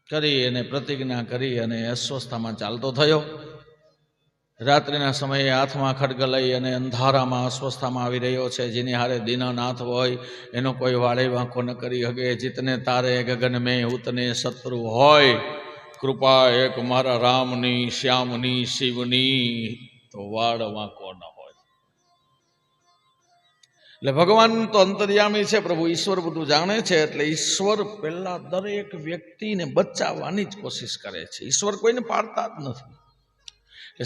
કરી અને પ્રતિજ્ઞા કરી અને અસ્વસ્થામાં ચાલતો થયો. રાત્રિના સમયે હાથમાં ખડગ લઈ અને અંધારામાં અસ્વસ્થામાં આવી રહ્યો છે. જેની હારે દીનાનાથ હોય એનો કોઈ વાળે વાંકો ન કરી હગે. જીતને તારે ગગન મેં ઉતને શત્રુ હોય, કૃપા એક મારા રામની શ્યામની શિવની તો વાળ વાંકો ન હોય. એટલે ભગવાન તો અંતર્યામી છે, પ્રભુ ઈશ્વર બધું જાણે છે. એટલે ઈશ્વર પહેલા દરેક વ્યક્તિને બચાવવાની જ કોશિશ કરે છે. ઈશ્વર કોઈને પાડતા જ નથી.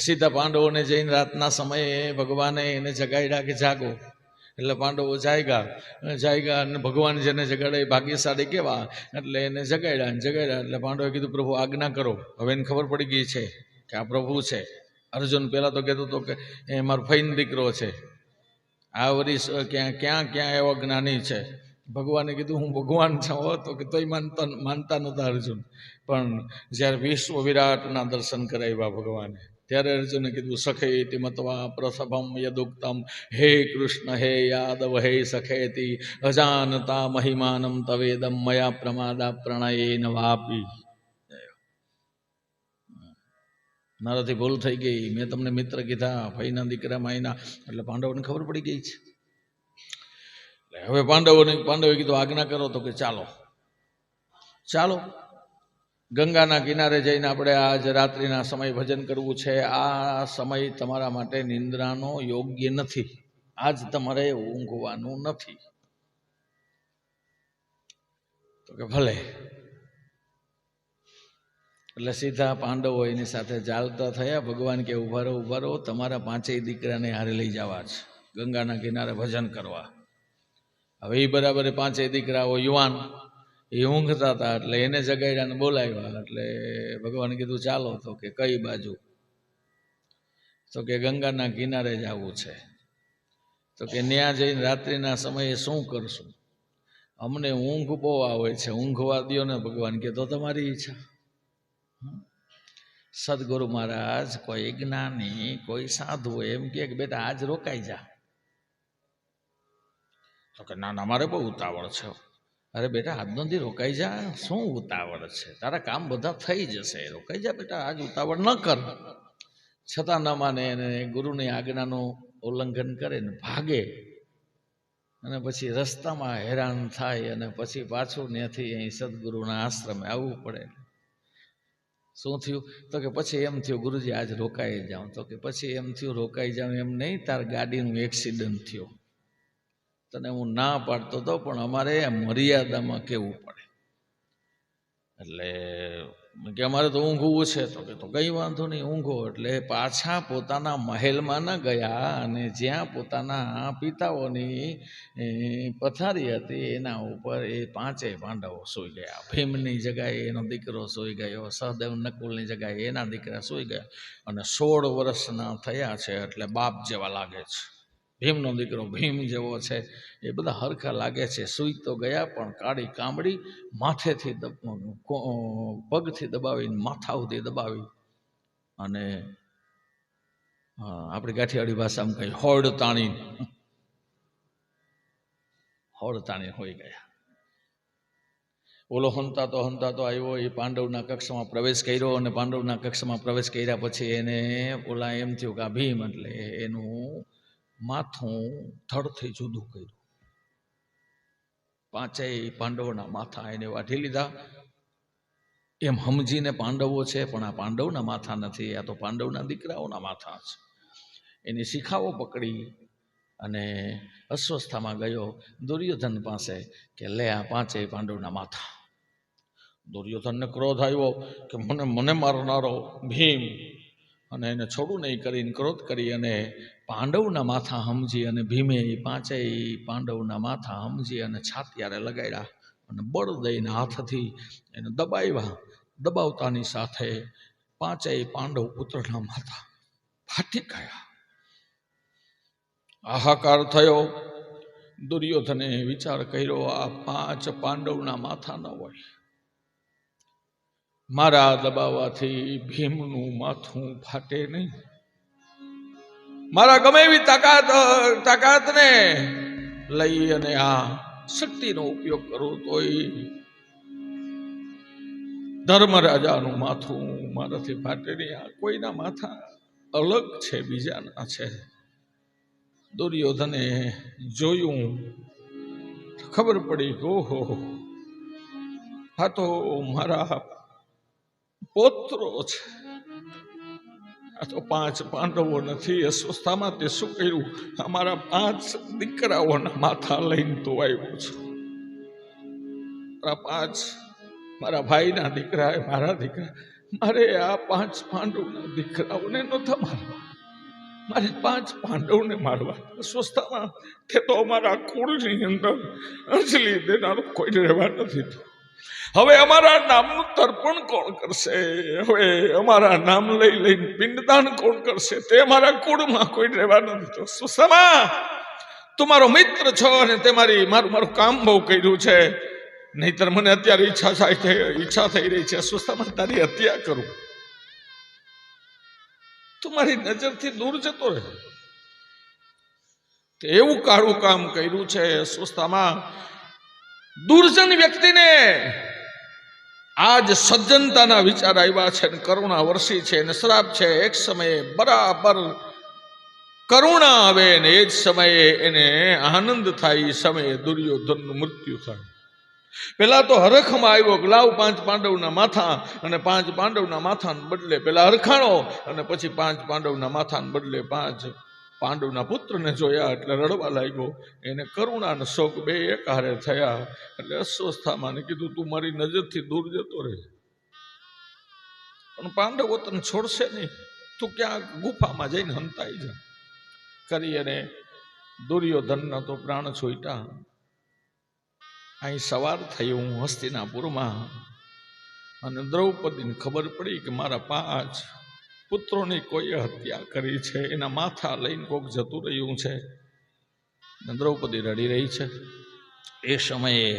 સીધા પાંડવોને જઈને રાતના સમયે ભગવાને એને જગાડ્યા કે જાગો. એટલે પાંડવો જાગ્યા અને ભગવાન જેને જગાડે ભાગ્યશાળી કેવા. એટલે એને જગાડ્યા એટલે પાંડવોએ કીધું પ્રભુ આજ્ઞા કરો. હવે એને ખબર પડી ગઈ છે કે આ પ્રભુ છે. અર્જુન પહેલા તો કહેતો હતો કે એ મારો ફઈનો દીકરો છે, આ વરી ક્યાં એવો જ્ઞાની છે. ભગવાને કીધું હું ભગવાન છું તો કે તોય માનતા નહોતા અર્જુન. પણ જ્યારે વિશ્વ વિરાટના દર્શન કરાવ્યા ભગવાને, ત્યારે અર્જુને કીધું સખેતી મત્વા પ્રસભમ યદુક્તમ હે કૃષ્ણ હે યાદવ હે સખેતી અજાનતા મહિમાનમ તવેદમ મયા પ્રમાદા પ્રણયેન વાપી. મારાથી ભૂલ થઈ ગઈ, મેં તમને મિત્ર કીધા, ભાઈના દીકરા માયના. એટલે પાંડવોને ખબર પડી ગઈ છે. હવે પાંડવે કીધું આજ્ઞા કરો. તો કે ચાલો ગંગાના કિનારે જઈને આપણે આજ રાત્રિના સમય ભજન કરવું છે. આ સમય તમારા માટે નિંદ્રાનો યોગ્ય નથી. આજ તમારે ઊંઘવાનું નથી. તો કે ભલે. એટલે સીધા પાંડવો એની સાથે ચાલતા થયા. ભગવાન કે ઉભા રહો, તમારા પાંચેય દીકરાને હારે લઈ જવા છે ગંગાના કિનારે ભજન કરવા. હવે એ બરાબર પાંચેય દીકરાઓ યુવાન એ ઊંઘતા હતા. એટલે એને જગાડ્યા ને બોલાવ્યા. એટલે ભગવાને કીધું ચાલો. તો કે કઈ બાજુ? તો કે ગંગાના કિનારે જવું છે. તો કે ત્યાં જઈને રાત્રિના સમયે શું કરશું? અમને ઊંઘ બહુ આવે છે, ઊંઘવા દો ને. ભગવાન કે તો તમારી ઈચ્છા. સદગુરુ મહારાજ કોઈ જ્ઞાની કોઈ સાધુ એમ કે બેટા આજ રોકાઈ જા. તો કે ના મારે બહુ ઉતાવળ છે. અરે બેટા આજનો દી રોકાઈ જા, શું ઉતાવળ છે? તારા કામ બધા થઈ જશે, રોકાઈ જા બેટા, આજ ઉતાવળ ન કર. છતાં ન માને અને ગુરુની આજ્ઞાનું ઉલ્લંઘન કરે ને ભાગે. અને પછી રસ્તામાં હેરાન થાય અને પછી પાછું ત્યાંથી અહીં સદગુરુના આશ્રમે આવવું પડે. શું થયું? તો કે પછી એમ થયું ગુરુજી આજ રોકાઈ જાઉં. તો કે પછી એમ થયું રોકાઈ જાઉં એમ નહીં, તાર ગાડીનું એક્સિડન્ટ થયો. તને હું ના પાડતો હતો પણ અમારે મર્યાદામાં કેવું પડે. એટલે કે અમારે તો ઊંઘવું છે. તો કે તો કંઈ વાંધો નહીં, ઊંઘો. એટલે પાછા પોતાના મહેલમાં ન ગયા અને જ્યાં પોતાના પિતાઓની પથારી હતી એના ઉપર એ પાંચેય પાંડવો સૂઈ ગયા. ભીમની જગ્યાએ એનો દીકરો સૂઈ ગયો, સહદેવ નકુલની જગ્યાએ એના દીકરા સૂઈ ગયા. અને 16 વર્ષના થયા છે એટલે બાપ જેવા લાગે છે. ભીમનો દીકરો ભીમ જેવો છે. એ બધા હરખા લાગે છે. સૂઈ તો ગયા પણ કાળી કામડી માથેથી પગથી દબાવીને માથા સુધી દબાવી અને આપણી કાઠિયાવાડી ભાષામાં કઈ હોડ તાણી હોઈ ગયા. ઓલો હંતાતો આવ્યો. એ પાંડવના કક્ષમાં પ્રવેશ કર્યો અને પાંડવના કક્ષમાં પ્રવેશ કર્યા પછી એને ઓલા એમ થયું કે આ ભીમ એટલે એનું માથું થડથી જુદું કર્યું. પાંચેય પાંડવોના માથા એને વાઢી લીધા. એમ સમજીને પાંડવો છે પણ આ પાંડવના માથા નથી, આ તો પાંડવના દીકરાઓના માથા છે. એની શિખાઓ પકડી અને અસ્વસ્થામાં ગયો દુર્યોધન પાસે કે લે આ પાંચેય પાંડવના માથા. દુર્યોધનને ક્રોધ આવ્યો કે મને મારનારો ભીમ, અને એને છોડું નહીં કરીને ક્રોધ કરી અને પાંડવના માથા સમજી અને ભીમે એ પાંચેય પાંડવના માથા સમજી અને છાતિયારે લગાડ્યા અને બળ દઈને હાથથી એને દબાવ્યા. દબાવતાની સાથે પાંચેય પાંડવ પુત્રના માથા ફાટી ગયા. હાહાકાર થયો. દુર્યોધને વિચાર કર્યો આ 5 પાંડવના માથા ન હોય, મારા દબાવવાથી ભીમનું માથું ફાટે નહીં. મારા ગમે એવી તાકાતને લઈ અને આ શક્તિનો ઉપયોગ કરું તોય ધર્મરાજાનું માથું મારાથી ફાટે નહીં. આ કોઈના માથા અલગ છે, બીજાના છે. દુર્યોધને જોયું, ખબર પડી કે ઓહો, આ તો મારા પોત્રો છે, આ તો 5 પાંડવો નથી. અસ્વસ્થામાં તે શું કર્યું? અમારા 5 દીકરાઓના માથા લઈને તો આવ્યો છું. મારા 5 મારા ભાઈના દીકરા, મારા દીકરા, મારે આ 5 પાંડવોના દીકરાઓને નહોતા મારવા, મારે 5 પાંડવોને મારવા. અસ્વસ્થામાં તે તો અમારા કુળની અંદર અંજલિ દેનારો કોઈ રહેવા નથી. હવે અમારા નામનું તર્પણ કોણ કરશે? હવે અમારા નામ લઈ લઈને પિંડદાન કોણ કરશે? તે અમારા કુળમાં કોઈ રહેવા નથી. તો સુષમા, તું મારો મિત્ર છો અને તે મારું કામ બહુ કર્યું છે, નહીતર મને અત્યારે ઈચ્છા થઈ રહી છે સુષમા તારી હત્યા કરું. તું મારી નજરથી દૂર જતો રહે. એવું કાળું કામ કર્યું છે સુષમા. દુર્જન વ્યક્તિને આજ સજ્જનતાના વિચાર આવ્યા છે, કરુણા વર્ષી છે, અને શ્રાપ છે. એક સમયે બરાબર કરુણા આવે ને એ જ સમયે એને આનંદ થાય. એ સમયે દુર્યોધનનું મૃત્યુ થાય. પેલા તો હરખમાં આવ્યો કે લાવ 5 પાંડવના માથા, અને 5 પાંડવના માથાને બદલે પેલા હરખાણો, અને પછી 5 પાંડવના માથાને બદલે 5 પાંડવના પુત્રને જોયા એટલે રડવા લાગ્યો. એને કરુણા અને શોક બે એકહારે થયા. એટલે અસ્વસ્થામાં કીધું તું મારી નજરથી દૂર જતો રહે, પણ પાંડવો તને છોડશે નહીં. તું ક્યાંક ગુફામાં જઈને હંતાઈ જા કરી અને દુર્યોધનના તો પ્રાણ છૂટ્યા. અહીં સવાર થયું હસ્તિનાપુરમાં, અને દ્રૌપદીને ખબર પડી કે મારા 5 પુત્રોની કોઈ હત્યા કરી છે, એના માથા લઈને કોક જતું રહ્યું છે. દ્રૌપદી રડી રહી છે. એ સમયે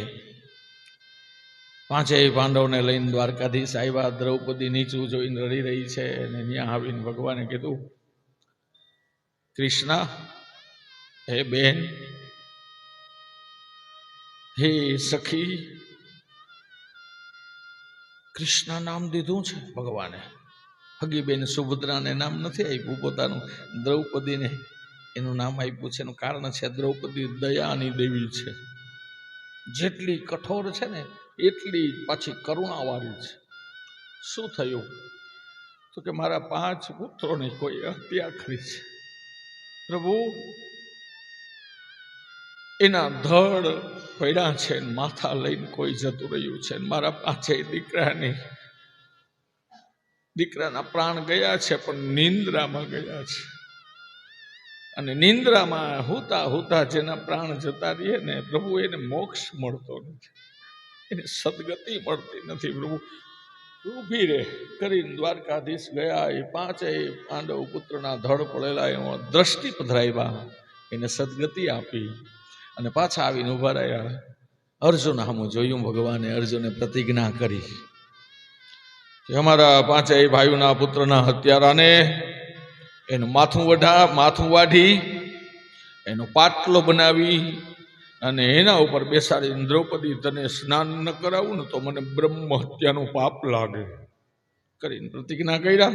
5 પાંડવોને લઈને દ્વારકાધીશ આવ્યા. દ્રૌપદી નીચું જોઈને રડી રહી છે, અને ત્યાં આવીને ભગવાને કીધું, કૃષ્ણ, હે બેન, હે સખી. કૃષ્ણ નામ દીધું છે ભગવાને. હગીબેન સુભદ્રાને નામ નથી આપ્યું પોતાનું, દ્રૌપદીને એનું નામ આપ્યું છે. એનું કારણ છે દ્રૌપદી દયાની દેવી છે. જેટલી કઠોર છે ને એટલી પાછી કરુણાવાળી છે. શું થયું? તો કે મારા 5 પુત્રોની કોઈ હત્યા કરી છે પ્રભુ. એના ધડ પડ્યા છે, માથા લઈને કોઈ જતું રહ્યું છે. મારા 5 દીકરાના પ્રાણ ગયા છે, પણ નિંદ્રામાં ગયા છે. અને નિંદ્રામાં હોતા હોતા જેના પ્રાણ જતા રહીએ ને પ્રભુ, એને મોક્ષ મળતો નથી, એને સદગતિ મળતી નથી. પ્રભુ ઊભી રે કરીને દ્વારકાધીશ ગયા. એ 5 પાંડવ પુત્રના ધડ પડેલા એમાં દ્રષ્ટિ પધરાવ્યા, એને સદગતિ આપી, અને પાછા આવીને ઉભા રહ્યા. અર્જુન સામું જોયું ભગવાને. અર્જુને પ્રતિજ્ઞા કરી કે અમારા 5 ભાઈઓના પુત્રના હત્યારાને એનું માથું વાઢી એનો પાટલો બનાવી અને એના ઉપર બેસાડીને, દ્રૌપદી તને સ્નાન ન કરાવું ને તો મને બ્રહ્મ હત્યાનું પાપ લાગે કરીને પ્રતિજ્ઞા કર્યા.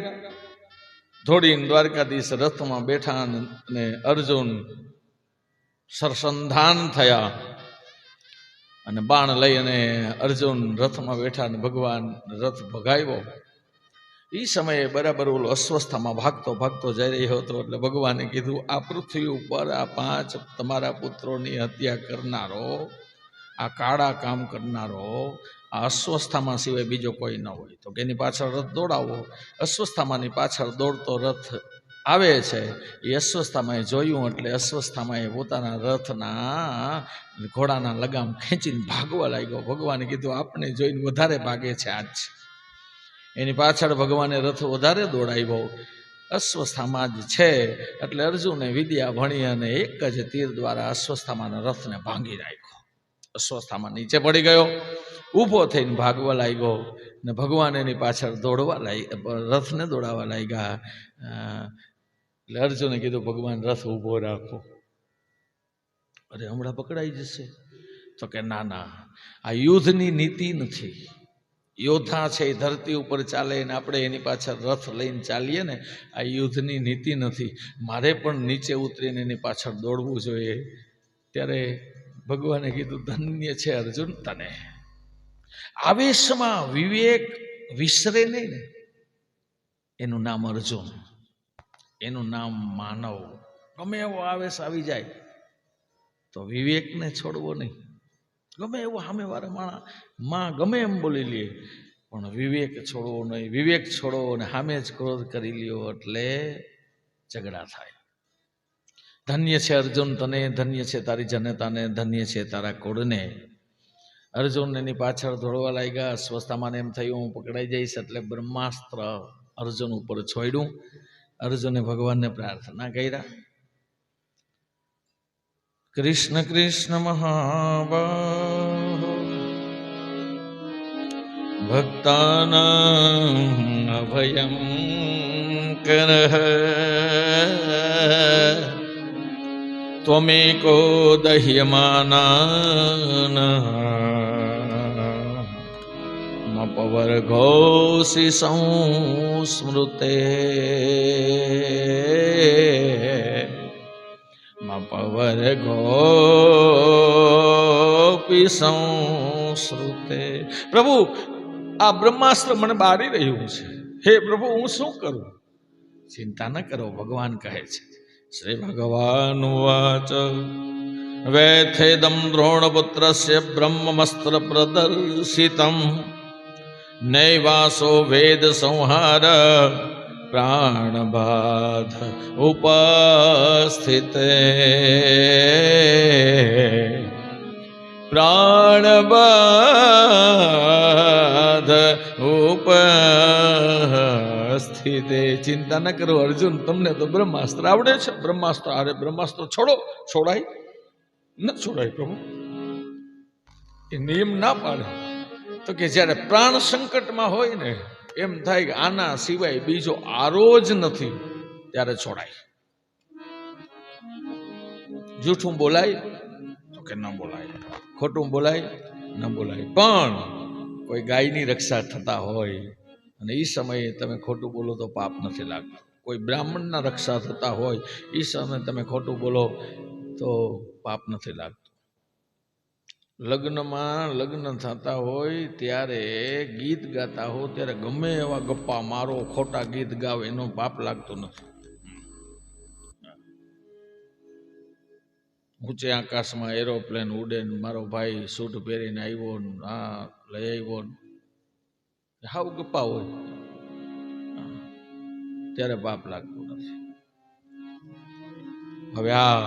થોડીને દ્વારકાધીશ રથમાં બેઠા અને અર્જુન સરસંધાન થયા. અને બાણ લઈ અને અર્જુન રથમાં બેઠા અને ભગવાન રથ ભગાવ્યો. એ સમયે બરાબર ઓલો અસ્વસ્થામાં ભાગતો જઈ રહ્યો હતો. એટલે ભગવાને કીધું, આ પૃથ્વી ઉપર આ 5 તમારા પુત્રોની હત્યા કરનારો, આ કાળા કામ કરનારો આ અસ્વસ્થામાં સિવાય બીજો કોઈ ન હોય. તો કે એની પાછળ રથ દોડાવો. અસ્વસ્થામાંની પાછળ દોડતો રથ આવે છે. એ અસ્વસ્થામાં જોયું એટલે અસ્વસ્થામાં પોતાના રથના ઘોડાના લગામ ખેંચીને ભાગવા લાગ્યો. ભગવાને કીધું, આપણે જોઈને વધારે ભાગે છે આજ. એની પાછળ ભગવાને રથ વધારે દોડાવ્યો. અસ્વસ્થામાં જ છે એટલે અર્જુને વિદ્યા ભણી અને એક જ તીર દ્વારા અસ્વસ્થામાના રથને ભાંગી નાખ્યો. અસ્વસ્થામાં નીચે પડી ગયો, ઊભો થઈને ભાગવા લાગ્યો. ને ભગવાન એની પાછળ રથને દોડાવવા લાગ્યા. એટલે અર્જુને કીધું, ભગવાન રથ ઊભો રાખો. અરે હમણાં પકડાઈ જશે. તો કે ના, આ યુદ્ધની નીતિ નથી. યોદ્ધા છે એ ધરતી ઉપર ચાલે ને આપણે એની પાછળ રથ લઈને ચાલીએ ને, આ યુદ્ધની નીતિ નથી. મારે પણ નીચે ઉતરીને એની પાછળ દોડવું જોઈએ. ત્યારે ભગવાને કીધું, ધન્ય છે અર્જુન તને. આવેશમાં વિવેક વિસરે નહીં ને, એનું નામ અર્જુન, એનું નામ માનવ. ગમે એવો આવેશ આવી જાય તો વિવેકને છોડવો નહીં. ગમે એવો સામેવાળા માં ગમે એમ બોલી લે, પણ વિવેક છોડવો નહીં. વિવેક છોડો અને સામે જ ક્રોધ કરી લ્યો એટલે ઝઘડા થાય. ધન્ય છે અર્જુન તને, ધન્ય છે તારી જનતાને, ધન્ય છે તારા કુળને. અર્જુન એની પાછળ દોડવા લાગ્યા. સ્વસ્થામાં એમ થયું હું પકડાઈ જઈશ, એટલે બ્રહ્માસ્ત્ર અર્જુન ઉપર છોડ્યું. અર્જુને ભગવાનને પ્રાર્થના કર્યા, કૃષ્ણ કૃષ્ણ મહાબાહો ભક્તાનાં અભયં કરઃ ત્વમેકો દહ્યમાનાન મપવર્ગોસી સંસ્મૃતે મપવર્ગોપી સંસ્મૃતે. પ્રભુ આ બ્રહ્માસ્ત્ર મને બાળી રહ્યું છે. હે પ્રભુ હું શું કરું? ચિંતા ન કરો, ભગવાન કહે છે. શ્રી ભગવાન વાચ વૈથેદમ દ્રોણપુત્રસ્ય બ્રહ્મસ્ત્ર પ્રદર્શિતમ નૈવાસો વેદ સંહાર પ્રાણબાધ ઉપસ્થિતે પ્રાણબાધ ઉપસ્થિતે. ચિંતા ન કરો અર્જુન, તમને તો બ્રહ્માસ્ત્ર આવડે છે. બ્રહ્માસ્ત્ર, અરે બ્રહ્માસ્ત્ર છોડો. છોડાય ન છોડાય પ્રભુ? એ નિયમ ના પાડે તો કે જ્યારે પ્રાણ સંકટમાં હોય ને, એમ થાય કે આના સિવાય બીજો આરો જ નથી, ત્યારે છોડાય. જૂઠું બોલાય તો કે ન બોલાય, ખોટું બોલાય ન બોલાય. પણ કોઈ ગાયની રક્ષા થતા હોય અને એ સમયે તમે ખોટું બોલો તો પાપ નથી લાગતું. કોઈ બ્રાહ્મણના રક્ષા થતા હોય એ સમયે તમે ખોટું બોલો તો પાપ નથી લાગતું. લગ્નમાં લગ્ન થતા હોય ત્યારે ગીત ગાતા હો ત્યારે ગમે એવા ગપ્પા મારો, ખોટા ગીત ગાવ, એનો પાપ લાગતો નથી. ઊંચે આકાશમાં એરોપ્લેન ઉડે, મારો ભાઈ સૂટ પહેરીને આવ્યો, હા લઈ આવ્યો, હાવ ગપ્પા હોય ત્યારે પાપ લાગતું નથી. હવે આ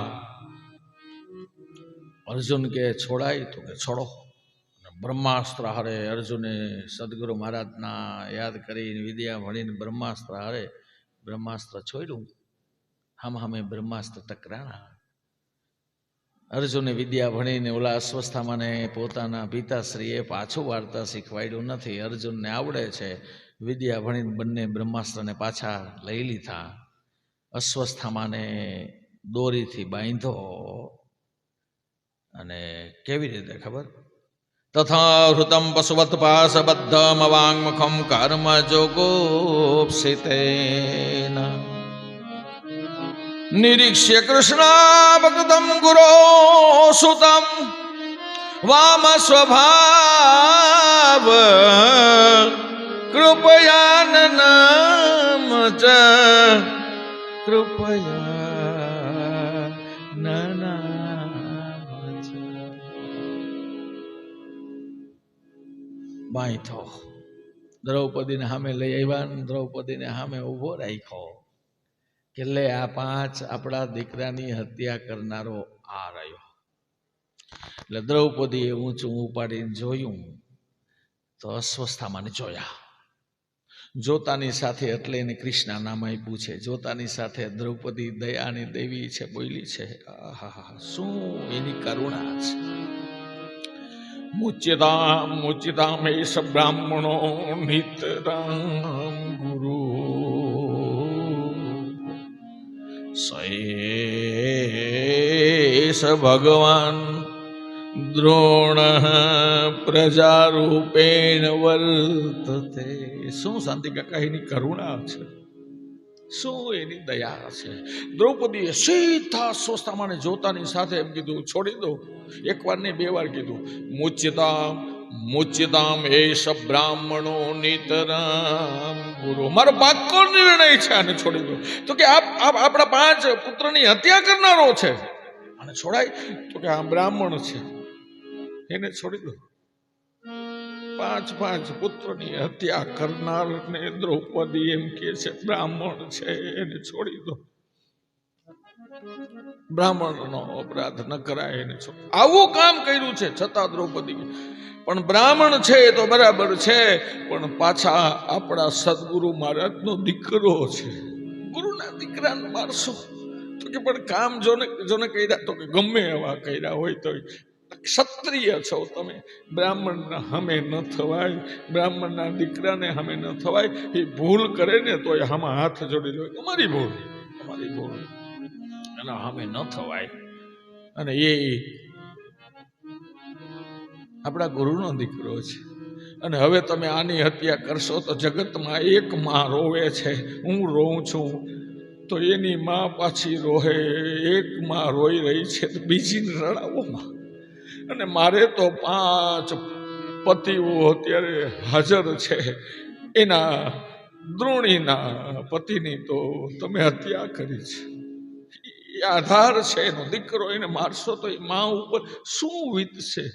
અર્જુન કે છોડાય તો કે છોડો. બ્રહ્માસ્ત્ર હારે અર્જુને સદગુરુ મહારાજના યાદ કરીને વિદ્યા ભણીને બ્રહ્માસ્ત્ર હારે બ્રહ્માસ્ત્ર છોડ્યું. હામે બ્રહ્માસ્ત્ર ટકરાણા. અર્જુને વિદ્યા ભણીને ઓલા અસ્વસ્થામાને પોતાના પિતાશ્રીએ પાછું વાર્તા શીખવાડ્યું નથી. અર્જુનને આવડે છે. વિદ્યા ભણીને બંને બ્રહ્માસ્ત્રને પાછા લઈ લીધા. અસ્વસ્થામાને દોરીથી બાંધો. અને કેવી રીતે ખબર? તથા હૃતમ પશુવત પાસબદ્ધમ વાંગમુખમ કર્મ જોગોપ્સિતેન નિરીક્ષ્ય કૃષ્ણાભક્તમ ગુરો સુતમ વામ સ્વભાવ કૃપયાનનામ ચ કૃપયાનનામ ચ. બાંધો. દ્રૌપદીને સામે લઈ આવ્યા. દ્રૌપદીને સામે ઊભો રાખ્યો કે લે આ 5 આપણા દીકરાની હત્યા કરનારો આ રહ્યો. એટલે દ્રૌપદીએ ઊંચું ઉપાડીને જોયું તો અસ્વસ્થામાં જોયા. જોતાની સાથે એટલે એને કૃષ્ણ નામ આપ્યું છે. જોતાની સાથે દ્રૌપદી દયાની દેવી છે, બોલી છે. આહા, શું એની કરુણા છે. મુચ્યતામ મુચ્યતામ એષ બ્રાહ્મણો નિતરામ ગુરુ સએષ ભગવાન દ્રોણ પ્રજારૂપેણ વર્તતે. શું શાંતિ કાકા એની કરુણા છે, શું એની દયા છે. દ્રૌપદીએ સીધા સ્વસ્થામાને જોતાની સાથે એમ કીધું, છોડી દો. એક વાર ને બે વાર કીધું, મુચ્યતામ મુચ્યતામ એષ બ્રાહ્મણો નિતરામ ગુરુ. મારો પાક્કો નિર્ણય છે, આને છોડી દો. તો કે આપણા 5 પુત્રની હત્યા કરનારો છે, આને છોડાય? તો કે આ બ્રાહ્મણ છે, એને છોડી દો. 5 પુત્રની હત્યા કરનારને દ્રૌપદી એમ કે છે બ્રાહ્મણ છે, એને છોડી દો. બ્રાહ્મણનો અપરાધ ન કરાય, એને છોડી. આવું કામ કર્યું છે છતાં દ્રૌપદી પણ બ્રાહ્મણ છે તો બરાબર છે, પણ પાછા આપણા સદગુરુ મહારાજનો દીકરો છે. ગુરુના દીકરાને મારશો? તો કે પણ કામ જોને કર્યા, તો કે ગમે એવા કર્યા હોય તો ક્ષત્રિય છો તમે, બ્રાહ્મણના હમે ન થવાય, બ્રાહ્મણના દીકરાને હમે ન થવાય. એ ભૂલ કરે ને તો આમાં હાથ જોડી લો, અમારી ભૂલ એના હમે ન થવાય. અને એ આપણા ગુરુનો દીકરો છે. અને હવે તમે આની હત્યા કરશો તો જગતમાં એક માં રોવે છે, હું રોઉં છું તો એની માં પાછી રોહે. એક માં રોઈ રહી છે તો બીજીને રડાવો માં. અને મારે તો 5 પતિઓ અત્યારે હાજર છે, એના દ્રોણીના પતિની તો તમે હત્યા કરી છે. એ આધાર છે એનો દીકરો, એને મારશો તો એ માં ઉપર શું વીતશે?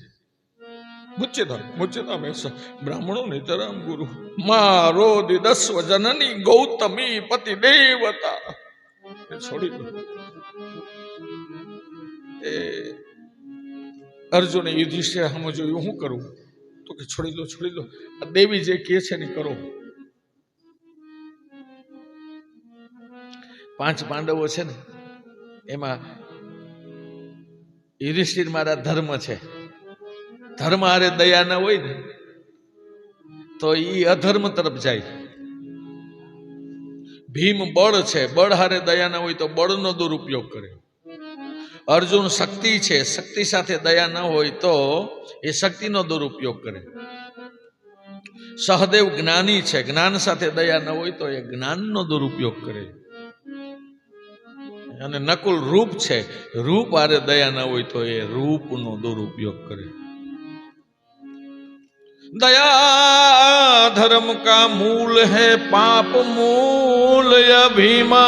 મુચ્યતામ એષ બ્રાહ્મણો નિતરામ ગુરુ. મારો દિદસ્વ જનની ગૌતમી પતિ દેવતા. છોડી દો. એ અર્જુને યુધિષ્ઠિર સામે જોયું, હું કરું? તો કે છોડી દો. આ દેવી જે કહે છે ને કરો. 5 પાંડવો છે ને, એમાં યુધિષ્ઠિર મારા ધર્મ છે. ધર્મ હારે દયા ના હોય ને તો એ અધર્મ તરફ જાય. ભીમ બળ છે, બળ હારે દયા ના હોય તો બળનો દુરુપયોગ કરે. અર્જુન શક્તિ છે, શક્તિ સાથે દયા ન હોય તો એ શક્તિનો દુરુપયોગ કરે. સહદેવ જ્ઞાની છે, જ્ઞાન સાથે દયા ન હોય તો એ જ્ઞાનનો દુરુપયોગ કરે. અને નકુલ રૂપ છે, રૂપ હારે દયા ન હોય તો એ રૂપનો દુરુપયોગ કરે. दया धर्म का मूल है, पाप मूल अभिमान.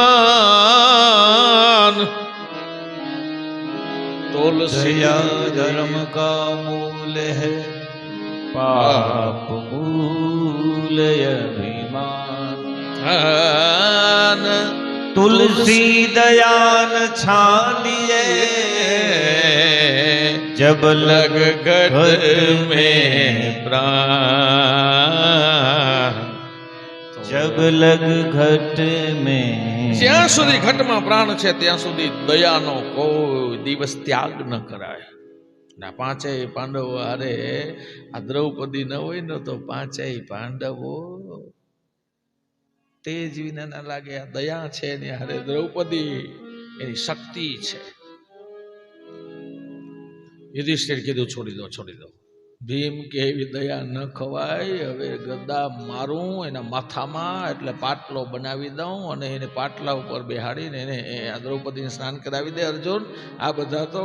दया धर्म का मूल है, पाप मूल अभिमान. तुलसी दयान छानिए, जब लग घट में प्राण. जब लग घट में. જ્યાં સુધી ઘટમાં પ્રાણ છે ત્યાં સુધી દયાનો કોઈ દિવસ ત્યાગ ન કરાય. ના 5 પાંડવો હારે આ દ્રૌપદી ન હોય ને તો 5 પાંડવો તેજ વિના ના લાગે. આ દયા છે એની હારે દ્રૌપદી, એની શક્તિ છે. યુધિષ્ઠિર કીધું છોડી દો. ભીમ કે એવી દયા ન ખવાય. હવે ગદા મારું એના માથામાં, એટલે પાટલો બનાવી દઉં અને એને પાટલા ઉપર બેહાડીને એને આ દ્રૌપદીને સ્નાન કરાવી દે. અર્જુન, આ બધા તો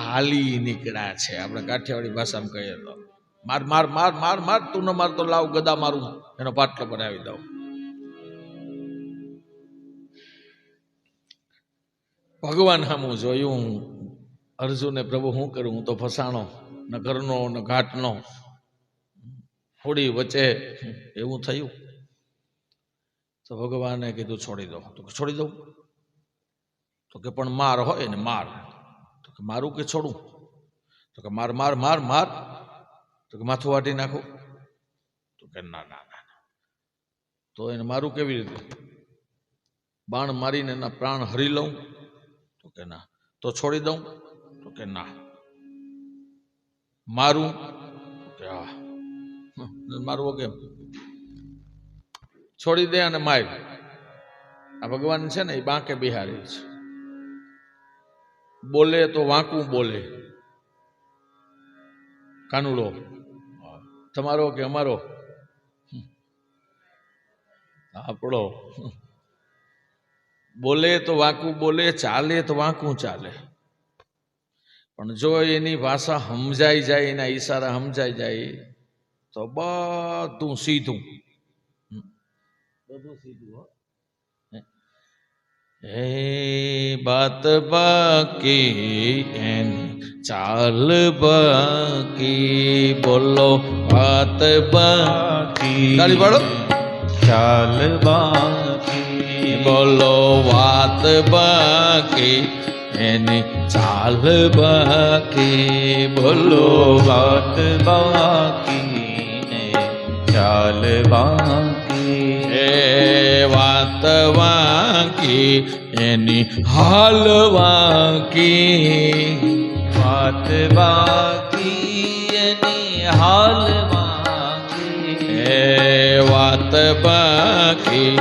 હાલી નીકળ્યા છે, આપણે કાઠિયાવાડી ભાષામાં કહીએ તો. માર માર માર માર માર, તું ન માર તો લાવ ગદા મારું, એનો પાટલો બનાવી દઉં. ભગવાન સામું જોયું અર્જુને, પ્રભુ શું કરું? હું તો ફસાણો, ન ઘરનો ન ઘાટનો, હોડી વચ્ચે એવું થયું. તો ભગવાને કીધું છોડી દો. તો છોડી દઉં? તો કે પણ માર હોય ને માર. તો કે મારું કે છોડું? તો કે માર માર માર માર. તો કે માથું વાટી નાખું? તો કે ના. તો એને મારું કેવી રીતે? બાણ મારીને એના પ્રાણ હરી લઉં? તો કે ના. તો છોડી દઉં? તો કે ના. મારું? કે હા. મારવો કેમ? છોડી દે અને માર. આ ભગવાન છે ને એ બાંકે બિહારી છે. બોલે તો વાંકું બોલે, કાનુડો તમારો કે અમારો? આપણો. બોલે તો વાંકું બોલે, ચાલે તો વાંકું ચાલે. પણ જો એની ભાષા સમજાઈ જાય, એના ઈશારા સમજાઈ જાય તો બધું સીધું. બધું સીધું. હે બાત બાકી એની ચાલ બાકી, બોલો બાત બાકી, તાળી પાડો, ચાલ બાકી, બોલો વાત બાકી એની ચાલ બાકી, બોલો વાત બાકી ને ચાલ બાકી, એ વાત વાંકી એની હાલ વાંકી, વાત બાકી એની હાલ બાકી, એ વાત બાકી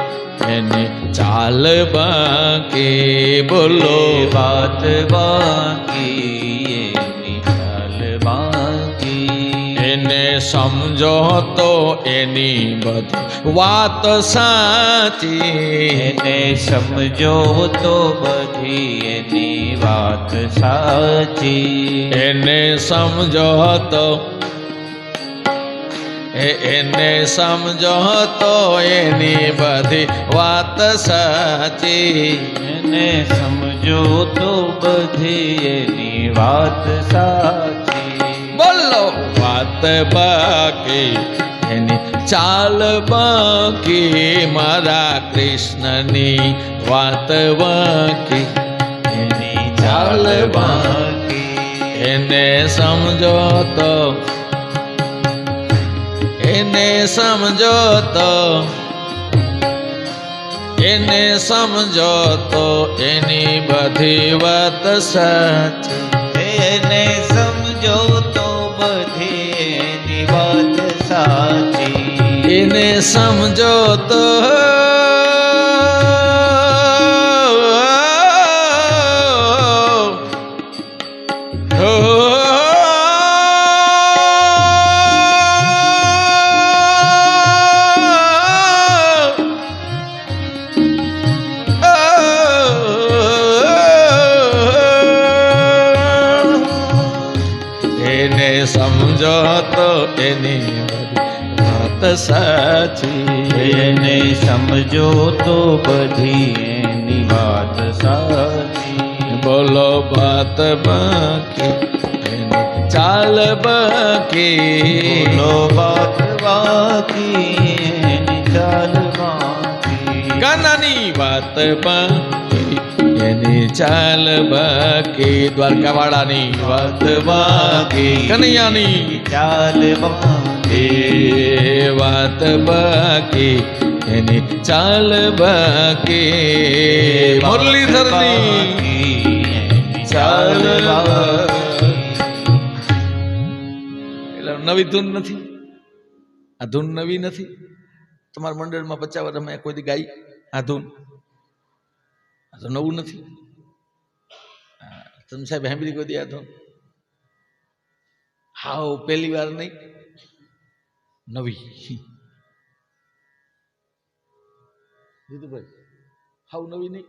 એની ચાલ બાકી, બોલો વાત બાકી એની ચાલ બાકી, એને સમજો તો એની બધી વાત સાચી, એને સમજો તો બધી એની વાત સાચી, એને સમજો તો એને સમજો તો એની બધી વાત સાચી, એને સમજો તો બધી એની વાત સાચી, બોલો વાત બાકી એની ચાલ બાકી, મારા કૃષ્ણની વાત બાકી એની ચાલ બાકી, એને સમજો તો એને સમજો તો એને સમજો તો એની બધી વાત સાચી, એને સમજો તો બધી એની વાત સાચી, એને સમજો તો એને સમજો તો એની વાત સાચી, એને સમજો તો બધી એની વાત સાચી, બોલો બાત બાકી એની ચાલ બાકી, બોલો વાત બાકી એની ચાલ બાકી, કાનાની વાત બાકી એની ચાલ બાકી, દ્વારકાવાળાની વાત બાકી, કનૈયાની ચાલ બાકી, એ વાત બાકી એની ચાલ બાકી, મુરલીધરની ચાલ બાકી. એટલે નવી ધૂન નથી, આ ધૂન નવી નથી. તમારા મંડળમાં 50 વર્ષ અમે કોઈ દી ગાઈ આ ધૂન? આ તો નવું નથી. તમે સાહેબ સાંભળી કોઈ દી આ ધૂન? હાવ પહેલી વાર નહીં, નવી. જીતુભાઈ હાવ નવી નહીં.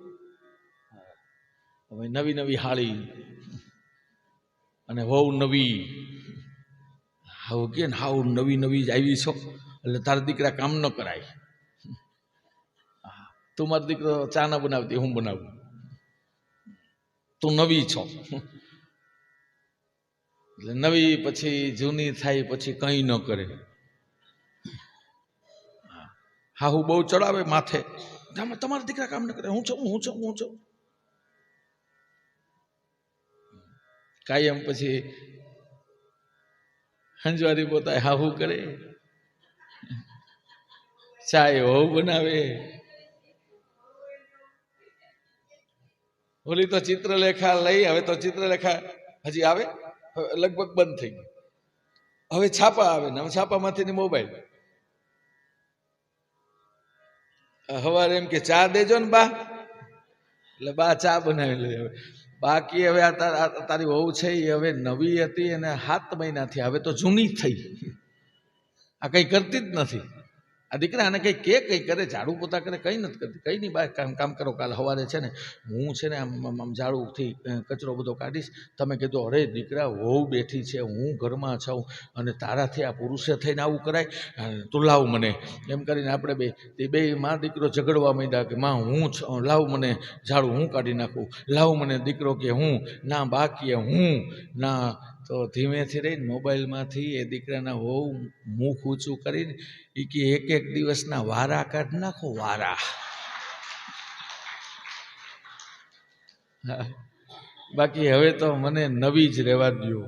હવે નવી નવી હાળી અને વહુ નવી, હાવ કે ને હાવ નવી નવી જ આવી છો એટલે તારા દીકરા કામ ન કરાય. તું મારો દીકરો ચા ના બનાવતી, હું બનાવું. તું નવી છો એટલે નવી પછી જૂની થાય પછી કંઈ ન કરે. હા હું બહુ ચડાવે માથે, તમારા દીકરા કામ ન કરે, હું છું. કાયમ પછી હંજવારી પોતા હાહુ કરે, ચાય હોવ બનાવે. ઓલી તો ચિત્રલેખા લઈ, હવે તો ચિત્રલેખા હજી આવે, લગભગ બંધ થઈ ગઈ. હવે છાપા આવે ને, હવે છાપામાંથી મોબાઈલ. હવારે એમ કે ચા દેજો ને બા, એટલે બા ચા બનાવી લે. હવે બાકી હવે આ તારી વહુ છે એ હવે નવી હતી અને 7 મહિનાથી, હવે તો જૂની થઈ, આ કંઈ કરતી જ નથી. આ દીકરા આને કંઈ કરે, ઝાડુ પોતા કરે, કંઈ નથી કરતી. કંઈ નહીં બા, કામ કરો, કાલ સવારે છે ને હું છે ને આમ ઝાડુથી કચરો બધો કાઢીશ. તમે કીધું અરે દીકરા વહુ બેઠી છે, હું ઘરમાં છું અને તારાથી આ પુરુષે થઈને આવું કરાય, તું લાવ મને. એમ કરીને આપણે બે માં દીકરો ઝઘડવા માંડ્યા કે માં હું લાવ મને ઝાડુ, હું કાઢી નાખું. લાવ મને દીકરો કે હું ના, બાકી હું ના. તો ધીમેથી રહીને મોબાઈલમાંથી એ દીકરાના વહુ મુખ ઊંચું કરીને એ કે એક દિવસના વારા કાઢી નાખો, વારા. બાકી હવે તો મને નવી જ રહેવા દો.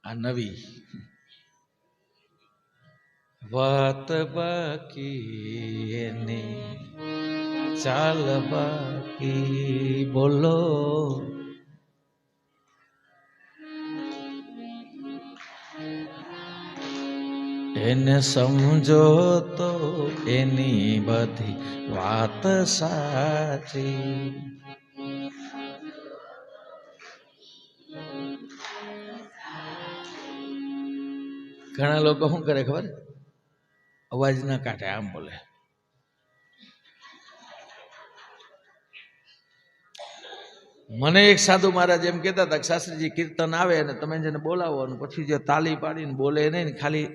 આ નવી વાત બાકી એની ચાલ બાકી, બોલો એને સમજો તો એની બધી વાત સાચી. ઘણા લોકો શું કરે ખબર, અવાજ ના કાઢે, આમ બોલે. મને એક સાધુ મહારાજ એમ કહેતા હતા કે શાસ્ત્રીજી કીર્તન આવે અને તમે જેને બોલાવો અને પછી જે તાલી પાડીને બોલે નહીં ને ખાલી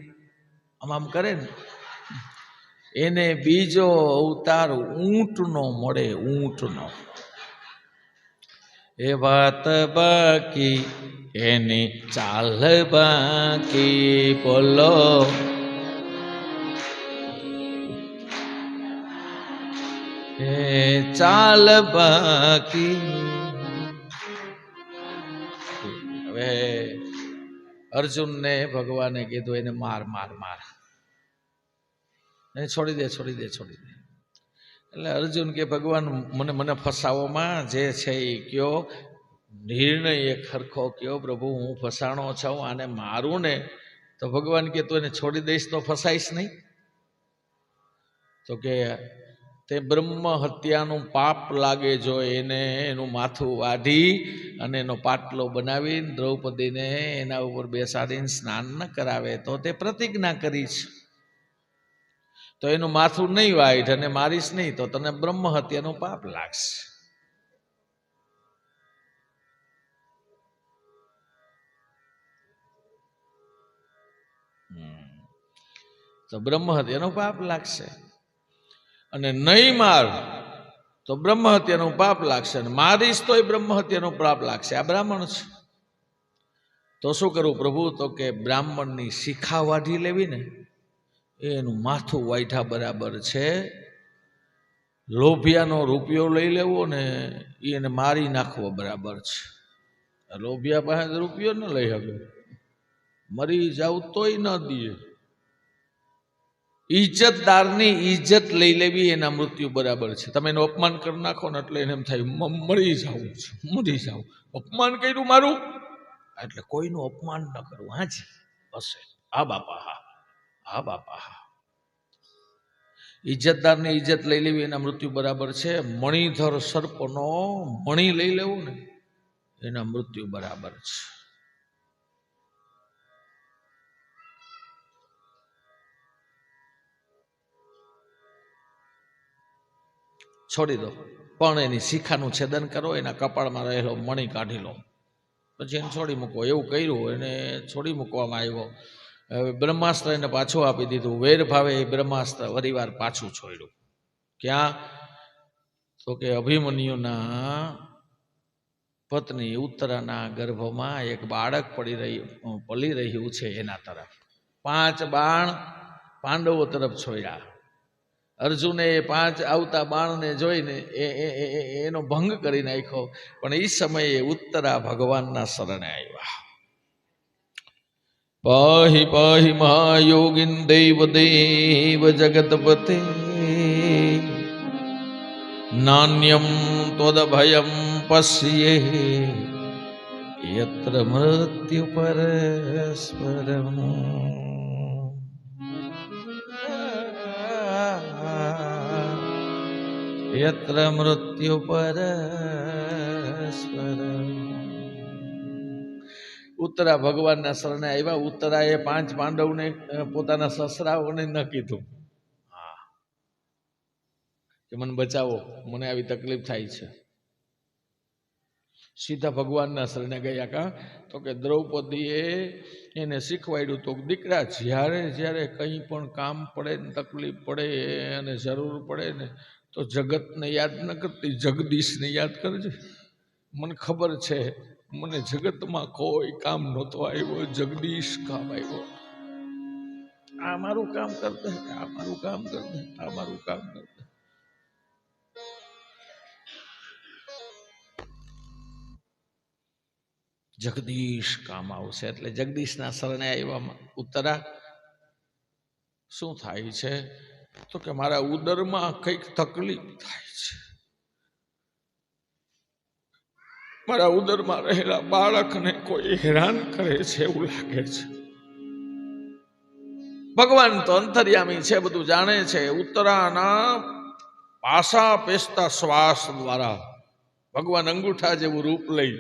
આમ કરે ને, એને બીજો અવતાર ઊંટનો મળે, ઊંટનો. એ વાત બાકી એની ચાલ બાકી, બોલો એ ચાલ બાકી. હવે અર્જુનને ભગવાને કીધું એને માર માર માર, છોડી દે છોડી દે છોડી દે. એટલે અર્જુન કે ભગવાન મને ફસાવોમાં જે છે એ કયો, નિર્ણય એક ખરખો કયો પ્રભુ, હું ફસાણો છું, આને મારું ને. તો ભગવાન કે તું એને છોડી દઈશ તો ફસાઈશ નહીં. તો કે તે બ્રહ્મ હત્યાનું પાપ લાગે જો એને, એનું માથું વાઢી અને એનો પાટલો બનાવીને દ્રૌપદીને એના ઉપર બેસાડીને સ્નાન ન કરાવે તો તે પ્રતિજ્ઞા કરીશ. તો એનું માથું નહીં વાઈટ અને મારીશ નહીં તો તને બ્રહ્મ હત્યાનું પાપ લાગશે. તો બ્રહ્મ હત્યાનું પાપ લાગશે. અને નહીં માર તો બ્રહ્મ હત્યાનું પાપ લાગશે, અને મારીશ તોય બ્રહ્મ હત્યાનું પાપ લાગશે. આ બ્રાહ્મણ છે. તો શું કરવું પ્રભુ? તો કે બ્રાહ્મણની શિખા વાઢી લેવી ને, એનું માથું વાઢ્યા બરાબર છે. લોભિયાનો રૂપિયો લઈ લેવો ને એને મારી નાખવો બરાબર છે. લોભિયા પાસે રૂપિયો ન લઈ શકે, મરી જાવ તોય ન દે. ઇજ્જતદારની ઇજ્જત લઈ લેવી એના મૃત્યુ બરાબર છે. તમે એનું અપમાન કરી નાખો ને એટલે એને એમ થાય મરી જાવું છે, મરી જાવું. અપમાન કર્યું મારું એટલે કોઈનું અપમાન ન કરવું. હાજી હશે, હા બાપા, હા હા બાપા, હા. ઇજ્જતદારની ઇજ્જત લઈ લેવી એના મૃત્યુ બરાબર છે. મણિધર સર્પનો મણી લઈ લેવું ને એના મૃત્યુ બરાબર છે. છોડી દો, પણ એની શિખાનું છેદન કરો, એના કપાળમાં રહેલો મણી કાઢી લો, પછી એને છોડી મૂકો. એવું કર્યું, એને છોડી મૂકવામાં આવ્યો. હવે બ્રહ્માસ્ત્ર એને પાછું આપી દીધું. વેર ભાવે એ બ્રહ્માસ્ત્ર વરીવાર પાછું છોડ્યું. ક્યાં? તો કે અભિમન્યુના પત્ની ઉત્તરાના ગર્ભમાં એક બાળક પલી રહ્યું છે એના તરફ. 5 બાણ પાંડવો તરફ છોડ્યા. અર્જુને એ 5 આવતા બાણને જોઈને એનો ભંગ કરી નાખ્યો. પણ એ સમયે ઉત્તરા ભગવાનના શરણે આવ્યા. પાહિ પાહિ મહાયોગિન દેવ દેવ જગતપતે, નાન્યમ ત્વદભયમ પશ્યે યત્ર મૃત્યુ પરસ્પરમ. યત્ર મૃત્યુ પરસ્પર. ઉત્તરા ભગવાનના શરણે આવ્યા. ઉત્તરાએ 5 પાંડવને પોતાના સસરાઓને ન કીધું કે મને બચાવો, મને આવી તકલીફ થાય છે. સીધા ભગવાનના શરણે ગયા. કા તો કે દ્રૌપદીએ એને શીખવાડ્યું તો દીકરા જ્યારે જ્યારે કંઈ પણ કામ પડે ને તકલીફ પડે અને જરૂર પડે ને તો જગતને યાદ ન કરતી, જગદીશને યાદ કરજે. મને ખબર છે મને જગતમાં કોઈ કામ નહોતો આવ્યો, જગદીશ કામ આવ્યો. આ મારું કામ કરતે, આ મારું કામ કરતે, આ મારું કામ કરતે. જગદીશ કામ આવશે. એટલે જગદીશના શરણે આવ્યા ઉત્તરા. શું થાય છે તો કે મારા ઉદરમાં કંઈક તકલીફ થાય છે, મારા ઉદરમાં રહેલા બાળકને કોઈ હેરાન કરે છે એવું લાગે છે. ભગવાન તો અંતર્યામી છે, બધું જાણે છે. ઉત્તરાના પાસા પેસતા શ્વાસ દ્વારા ભગવાન અંગૂઠા જેવું રૂપ લઈ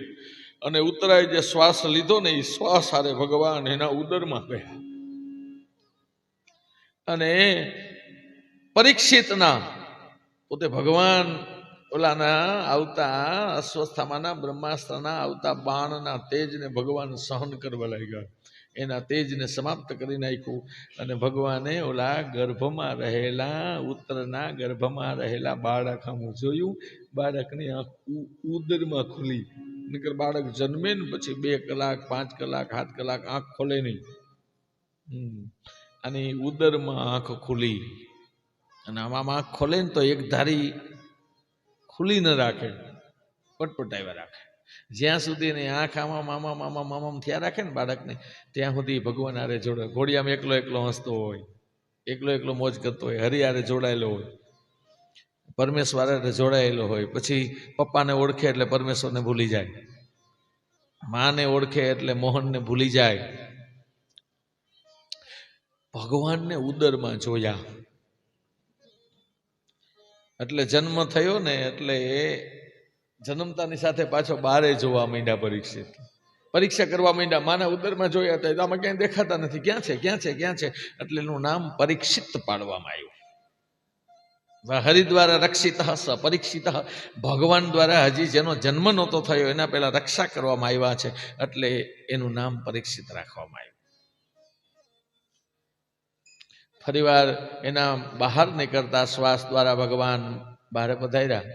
અને ઉત્તરાએ જે શ્વાસ લીધો ને એ શ્વાસ હારે ભગવાન એના ઉદરમાં ગયા. અને પરીક્ષિતના પોતે ભગવાન ઓલાના આવતા અશ્વસ્થામાના બ્રહ્માસ્ત્રના આવતા બાણના તેજને ભગવાન સહન કરવા લાગ્યા. એના તેજને સમાપ્ત કરી નાખ્યું. અને ભગવાને ઓલા ગર્ભમાં રહેલા ઉત્તરના ગર્ભમાં રહેલા બાળક આમ જોયું. બાળકની આંખ ઉદરમાં ખુલી. નકર બાળક જન્મે ને પછી 2 કલાક 5 કલાક 7 કલાક આંખ ખોલે નહીં. અને ઉદરમાં આંખ ખુલી. અને આમાં આંખ ખોલે ને તો એક ધારી ખુલી ન રાખે, પટપટાવ્યા રાખે. જ્યાં સુધી એની આંખ આમાં મામા મામા મામા થયા રાખે ને બાળકને, ત્યાં સુધી ભગવાન હારે જોડે. ઘોડિયામાં એકલો એકલો હસતો હોય, એકલો એકલો મોજ કરતો હોય, હરિ હારે જોડાયેલો હોય, પરમેશ્વર હારે જોડાયેલો હોય. પછી પપ્પાને ઓળખે એટલે પરમેશ્વરને ભૂલી જાય, માને ઓળખે એટલે મોહનને ભૂલી જાય. ભગવાનને ઉદરમાં જોયા એટલે જન્મ થયો ને એટલે જન્મતાની સાથે પાછો બારે જોવા માંડ્યા. પરીક્ષા કરવા માંડ્યા. માના ઉદરમાં જોયા હતા, આમાં ક્યાંય દેખાતા નથી, ક્યાં છે ક્યાં છે ક્યાં છે. એટલે એનું નામ પરીક્ષિત પાડવામાં આવ્યું. હરિદ્વારા રક્ષિત સ પરીક્ષિત. ભગવાન દ્વારા હજી જેનો જન્મ નહોતો થયો એના પહેલા રક્ષા કરવામાં આવ્યા છે, એટલે એનું નામ પરીક્ષિત રાખવામાં આવ્યું. ફરીવાર એના બહાર નીકળતા શ્વાસ દ્વારા ભગવાન બહાર પધાર્યા.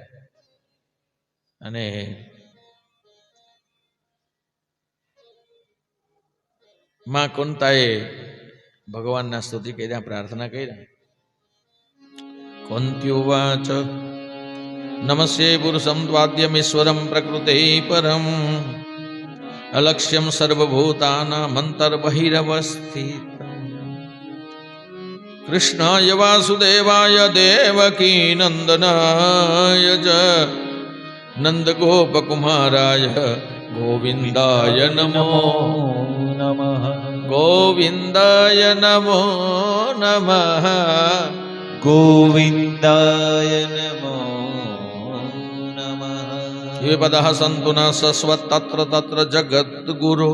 અને માં કુંતાએ ભગવાનના સ્તુતિ કર્યા, પ્રાર્થના કર્યા. કુંત્યુવાચ નમસ્યે પુરુષમ દ્વાદ્યમીશ્વરમ પ્રકૃતે પરમ અલક્ષ્યમ સર્વભૂતાનાં અંતર્બહિરવસ્થિત કૃષ્ણાય વાસુદેવાય દેવકી નંદનાય જ નંદગોપકુમારાય ગોવિંદાય નમો નમઃ. ગોવિંદાય નમો નમઃ. ગોવિંદાય નમો નમઃ. ये पदः सन्तु न शश्वत् तत्र तत्र जगद्गुरो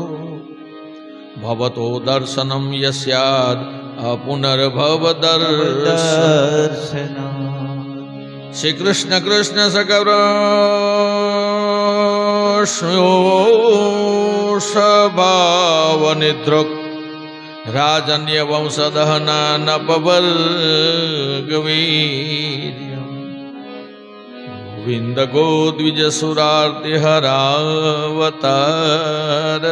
भवतो दर्शनं यस्याद् अपुनर्भव दर्शन. श्री कृष्ण कृष्ण सकवृषभावनिधृक् राजन्य वंशदहनानपवर्गवीर्यम् गोविन्द गोद्विजसुरार्तिहरावतार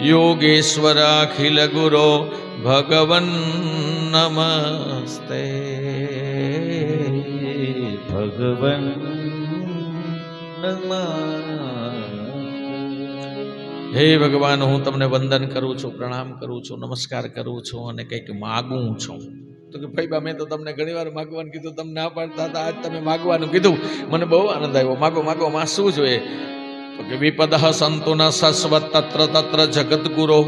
योगेश्वराखिल गुरो भगवन् नमस्ते. ભગવન નમઃ. હે ભગવાન, હું તમને વંદન કરું છું, પ્રણામ કરું છું, નમસ્કાર કરું છું અને કંઈક માગું છું. તો કે ભાઈ બા, મેં તો તમને ઘણી વાર માગવાનું કીધું, તમે ના પાડતા હતા, આજ તમે માગવાનું કીધું, મને બહુ આનંદ આવ્યો. માગો માગો, માં શું જોઈએ? તો કે વિપદઃ સંતુ ન શશ્વત તત્ર તત્ર જગદગુરો.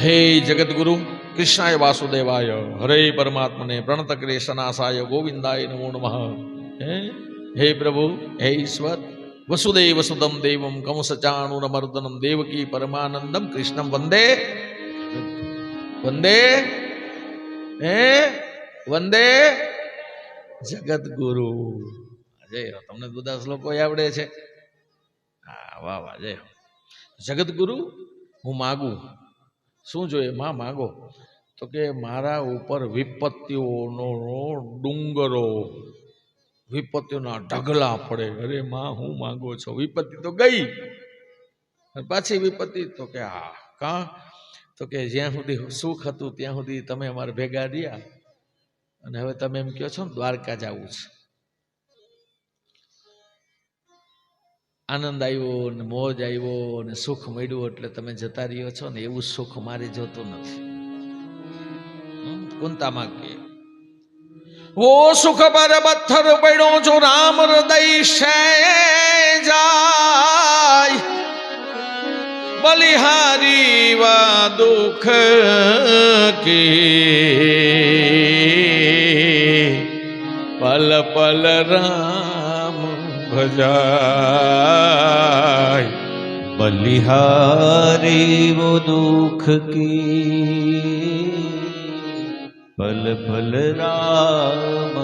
હે જગદગુરુ, કૃષ્ણાય વાસુદેવાય, હરે પરમાત્મને, પ્રણત ક્લેશનાશાય, ગોવિંદાય નમો નમઃ. હે પ્રભુ, હે ઈશ્વર, વસુદેવ સુતમ દેવમ કંસચાણૂરમર્દનમ દેવકી પરમાનંદમ કૃષ્ણમ વંદે વંદે વંદે જગદગુરુ. જય હો. તમને બધા શ્લોકો આવડે છે? હા, વાહ વાહ, જય હો. જગદગુરુ હું માગું શું જોઈએ? માં માગો તો કે મારા ઉપર વિપત્તિઓનો ડુંગરો, વિપત્તિઓના ઢગલા પડે. અરે માં હું માંગો છો? વિપત્તિ તો ગઈ, પાછી વિપત્તિ. તો કે હા, કા? તો કે જ્યાં સુધી સુખ હતું ત્યાં સુધી તમે અમારે ભેગા રહ્યા, અને હવે તમે એમ કહો છો ને દ્વારકા જવું છે. આનંદ આવ્યો ને મોજ આવ્યો ને સુખ મળ્યું એટલે તમે જતા રહ્યો છો ને, એવું સુખ મારે જોતું નથી. કુંતામાં કે વો સુખ પર પથ્થર પડ્યો જો રામ હૃદય શે જાય, બલિહારી વા દુઃખ કી પલ પલ રામ ભજાય. बलिहारी वो दुख की पल पल राम